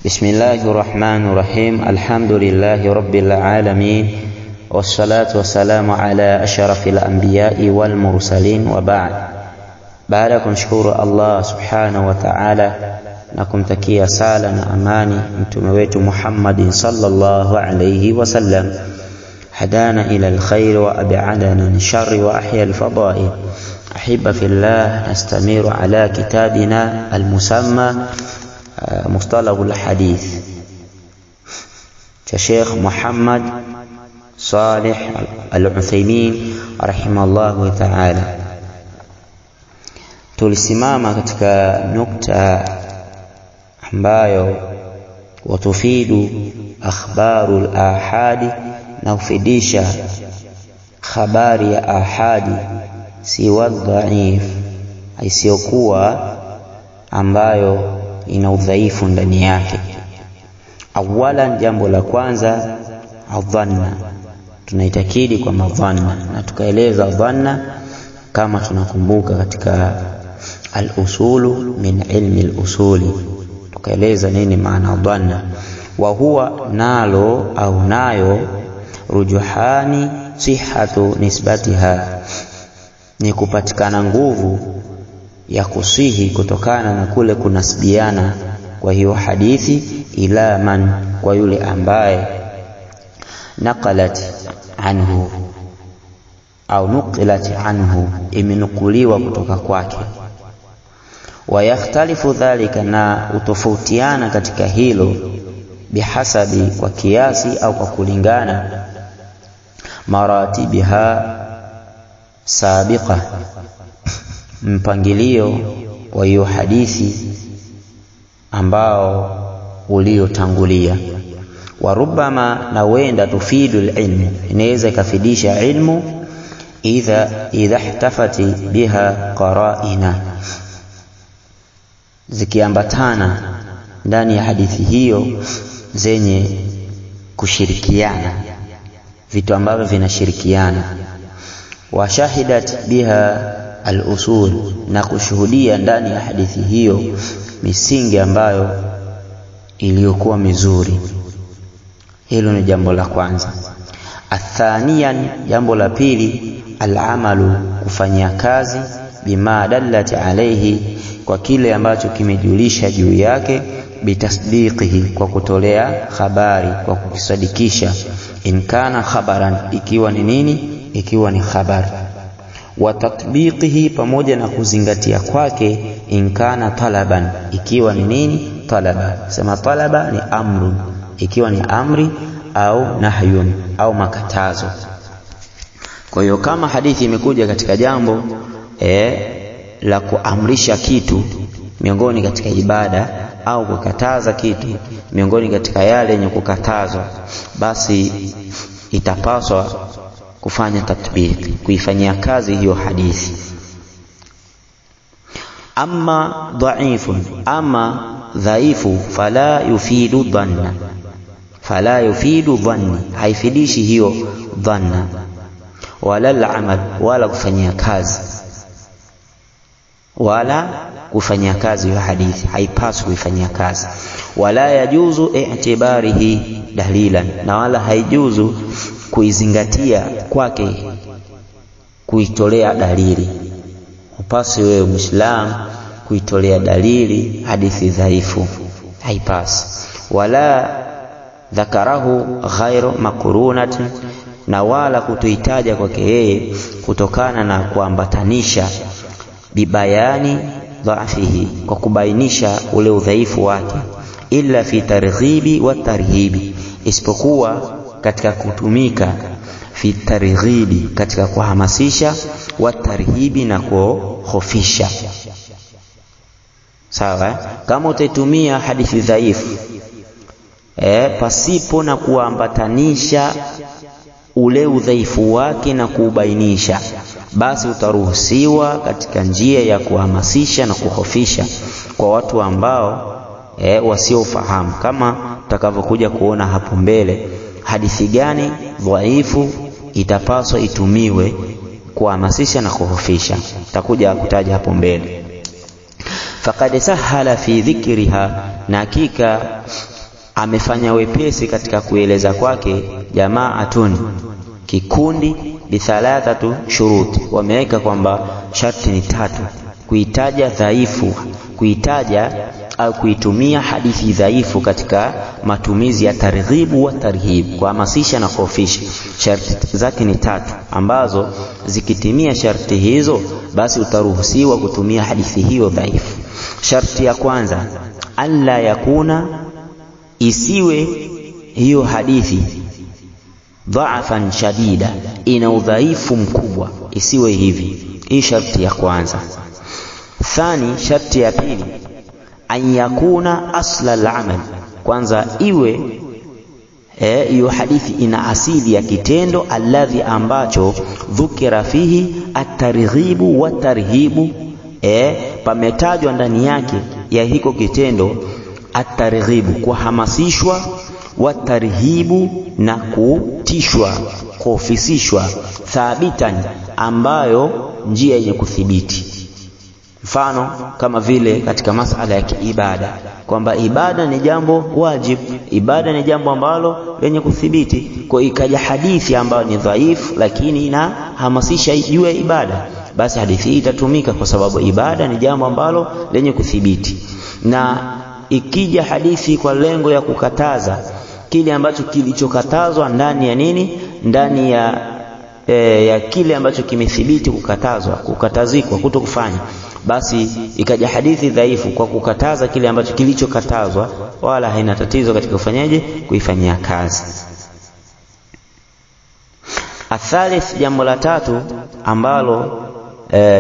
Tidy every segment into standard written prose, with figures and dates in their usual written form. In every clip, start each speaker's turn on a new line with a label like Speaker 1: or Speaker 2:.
Speaker 1: بسم الله الرحمن الرحيم. الحمد لله رب العالمين، والصلاة والسلام على أشرف الأنبياء والمرسلين، وبعد. Baada kumshukuru Allah subhanahu wa ta'ala na kumtakia sala na amani mtume wetu Muhammad sallallahu alayhi wasallam, hadana ila alkhair wa ab'adana min sharri wa ahya alfadail. Ahibba fillah, nastamiru ala kitabina almusamma مصطلح الحديث كشيخ محمد صالح العثيمين رحمه الله تعالى. tulisimama katika nukta ambayo watufidu akhbarul ahadi, na ufidisha habari ya ahadi siwa dhaif, isiyokuwa ambayo ina udhaifu ndani yake. Awalan, jambo la kwanza, adhanna. Tunaitakidi kwa madhanna, na tukaeleza dhanna kama tunakumbuka katika al-usulu min ilmi al-usuli, tukaeleza nini maana dhanna. Wa huwa nalo au nayo rujuhani sihhatu nisbatiha, ni kupatikana nguvu ya kusihi kutokana na kule kunasbiana kwa hiyo hadithi, ila man, kwa yule ambaye naqalat anhu au nuqilat anhu, imenukuliwa kutoka kwake. Wa yakhtalifu dhalika, na utofautiana katika hilo, bihasabi, kwa kiasi au kwa kulingana, maratibiha sabiqa, mpangilio wa hiyo hadithi ambao uliotangulia. Wa rubama, na wenda tufidu ilmu, inaweza ikafidisha ilmu, idha ihtafati biha qara'ina, zikiambatana ndani ya hadithi hiyo zenye kushirikiana, vitu ambavyo vinashirikiana. Wa shahidat biha al-usul, na kushuhudia ndani ya hadithi hiyo misingi ambayo iliyokuwa mizuri. Hilo ni jambo la kwanza. Athaniyan, jambo la pili, al-amalu, kufanyia kazi, bima dallat alayhi, kwa kile ambacho kimejulisha juu yake, bitasdiqihi, kwa kutolea habari, kwa kukisadikisha. In kana khabaran, ikiwa ni nini? Ikiwa ni habari. Wa tatbiqihi, pamoja na kuzingatia kwake, in kana talaban, ikiwa ni nini? Talaba. Sema talaba ni amru, ikiwa ni amri, au nahyun, au makatazo. Kwa hiyo kama hadithi imekuja katika jambo la kuamrisha kitu miongoni katika ibada, au kukataza kitu miongoni katika yale yenye kukatazwa, basi itapaswa kufanya tatbiq, kuifanyia kazi hiyo hadithi. Amma dhaifun, ama dhaifu, fala yufidu dhanna, fala yufidu dhanni, haifidishi hiyo dhanna, wala al-amal, wala kufanyia kazi, wala kufanyia kazi hiyo hadithi, haipaswi kuifanyia kazi. Wala yajuzu i'tibarihi dalilan, na wala haijuzu kuizingatia kwake, kuitolea dalili. Upasi wewe Muislamu kuitolea dalili hadithi dhaifu, haipasi. Wala dhakarahu ghairu makurunatin, na wala kutuitaja kwake yeye kutokana na kuambatanisha, bibayani dhaifihi, kwa kubainisha ule udhaifu wake, illa fi targhibi wa tarhibi, isipokuwa katika kutumika, fi targhibi, katika kuhamasisha, wa tarhibi, na kuhofisha. Sawa? Kama utaitumia hadithi dhaifu pasipo na kuambatanisha ule udhaifu wake na kuubainisha, basi utaruhusiwa katika njia ya kuhamasisha na kuhofisha kwa watu ambao wasiofahamu, kama tutakavyokuja kuona hapo mbele. Hadithi gani dhaifu itapaswa itumiwe kuhamasisha na kuhofisha, tutakuja kutaja hapo mbele. faqad sahala fi dhikriha, na hakika amefanya wepesi katika kueleza kwake jamaatun, kikundi, bithalathatu shuruti, wameweka kwamba sharti ni 3: kuitaja dhaifu, kuitaja au kuitumia hadithi dhaifu katika matumizi ya targhibu wa tarhib, kuhamasisha na kuhofisha. Sharti zake ni 3 ambazo zikitimia sharti hizo basi utaruhusiwa kutumia hadithi hiyo dhaifu. Sharti ya kwanza, alla yakuna, isiwe hiyo hadithi dha'afan shadida, ina udhaifu mkubwa, isiwe hivi. Hii sharti ya kwanza. Thani, sharti ya pili, an yakuna asla al-amal, kwanza iwe hiyo hadithi ina asili ya kitendo, alladhi ambacho dhukira fihi at-targhibu wa tarhibu, pametajwa ndani yake ya hiko kitendo at-targhibu, kuhamasishwa, wa tarhibu, na kutishwa, kuofisishwa, thabitan, ambayo njia yenye kuthibiti. Mfano kama vile katika masala ya kiibada, kwamba ibada ni jambo wajib, ibada ni jambo ambalo lenye kuthibiti, kwa ikaja hadithi ambayo ni dhaifu lakini inahamasisha juu ya ibada, basi hadithi hii itatumika kwa sababu ibada ni jambo ambalo lenye kuthibiti. Na ikija hadithi kwa lengo ya kukataza kile ambacho kilichokatazwa ndani ya nini, ndani ya kile ambacho kimethibiti kukatazwa, kukatazikwa, kutokufanya, basi ikaja hadithi dhaifu kwa kukataza kile ambacho kilichokatazwa, wala haina tatizo katika kufanyaje, kuifanyia kazi. Athalith, jambo la 3 ambalo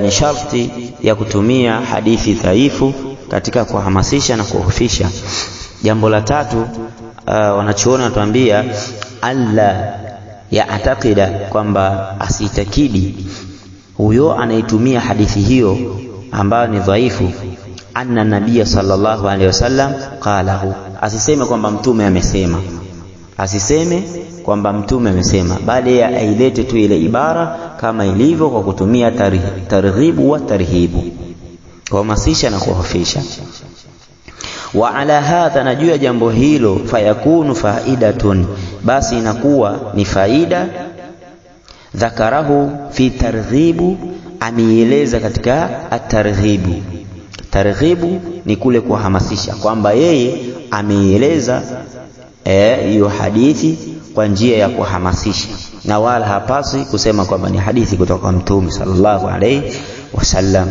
Speaker 1: ni sharti ya kutumia hadithi dhaifu katika kuhamasisha na kuhofisha. Jambo la 3, wanachuoni wanatuambia alla ya'taqida, kwamba asitakidi huyo anaitumia hadithi hiyo ambayo ni dhaifu, anna nabiyya sallallahu alaihi wasallam qalahu, asiseme kwamba mtume amesema, asiseme kwamba mtume amesema, bali ailete tu ile ibara kama ilivyo kwa kutumia targhibu wa tarhibu, kuhamasisha na kuhofisha. Wa ala hadha, na juu ya jambo hilo, fayakunu faidatun, basi inakuwa ni faida, dhakarahu fi targhibu, amieleza katika at-targhibu. Targhibu ni kule kuhamasisha, kwamba yeye ameieleza hiyo hadithi kwa njia ya kuhamasisha, na wala hapasi kusema kwamba ni hadithi kutoka kwa Mtume sallallahu alaihi wasallam.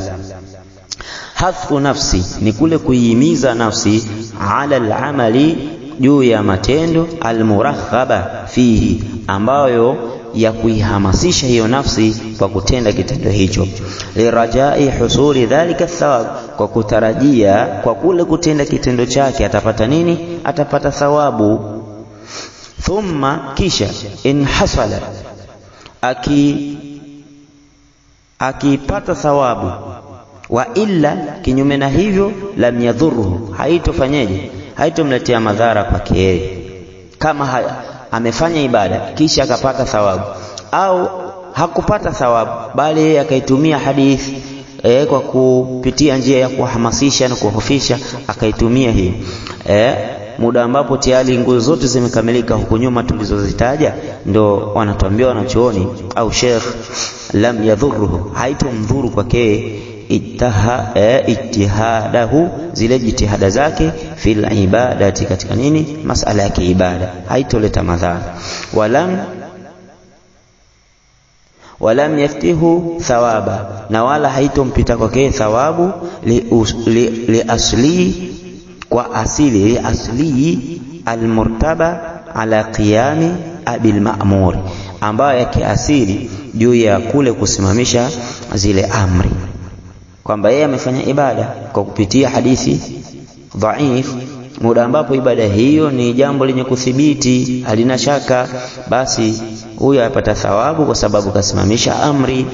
Speaker 1: Hadfu nafsi ni kule kuihimiza nafsi, ala al-amali, juu ya matendo, al-muraghaba fihi, ambayo ya kuihamasisha hiyo nafsi kwa kutenda kitendo hicho, lirajai husuli dhalika thawab, kwa kutarajia kwa kule kutenda kitendo chake atapata nini? Atapata thawabu. Thumma, kisha, in hasala, akipata thawabu, wa illa, kinyume na hivyo, lam yadhurruhu, haitofanyeje, haitomletea madhara kwake yeye. Kama amefanya ibada kisha akapata thawabu, au hakupata thawabu bali yeye akaitumia hadithi kwa kupitia njia ya kuhamasisha na kuhofisha, akaitumia hii muda ambapo tayari nguzo zote zimekamilika huko nyuma tulizozitaja, ndo wanatuambia wanachuoni au Sheikh, lam yadhurruhu, haitomdhuru kwake ijtihadahu, zile jitihada zake, fil ibadati, katika nini, masala ya kiibada, haitoleta madhara. Walam yaftihu thawaba, na wala haitompita kwake thawabu, li asli, kwa asili, li asli almurtaba ala qiyami abil ma'mur, ambayo yake asili juu ya kule kusimamisha zile amri, kwamba yeye amefanya ibada kwa kupitia hadithi dhaif, muda ambapo ibada hiyo ni jambo lenye kuthibiti, halina shaka, basi huyo apata thawabu kwa sababu kasimamisha amri.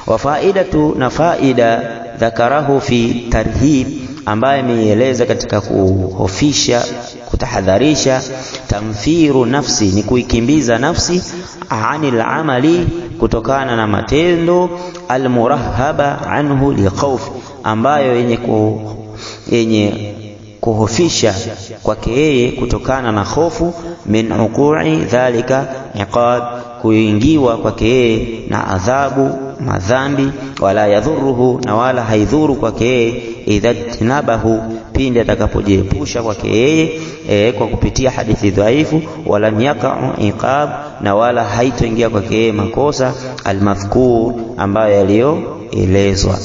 Speaker 1: Wa faidatu, na faida, dhakarahu fi tarhib, ambaye ameieleza katika kuhofisha, kutahadharisha. Tamfiru nafsi, ni kuikimbiza nafsi, anil amali, kutokana na matendo, almurahaba anhu likhawf, ambayo yenye kuhofisha kwake yeye kutokana na hofu, min uqu'i dhalika iqab, kuingiwa kwake yeye na adhabu madhambi, wala yadhuruhu, na wala haidhuru kwake yeye, idha tinabahu, pindi atakapojiepusha kwake yeye kwa kupitia hadithi dhaifu, wala yaqa'u iqab, na wala haitoingia kwake yeye makosa almafkur ambayo yaliyoelezwa.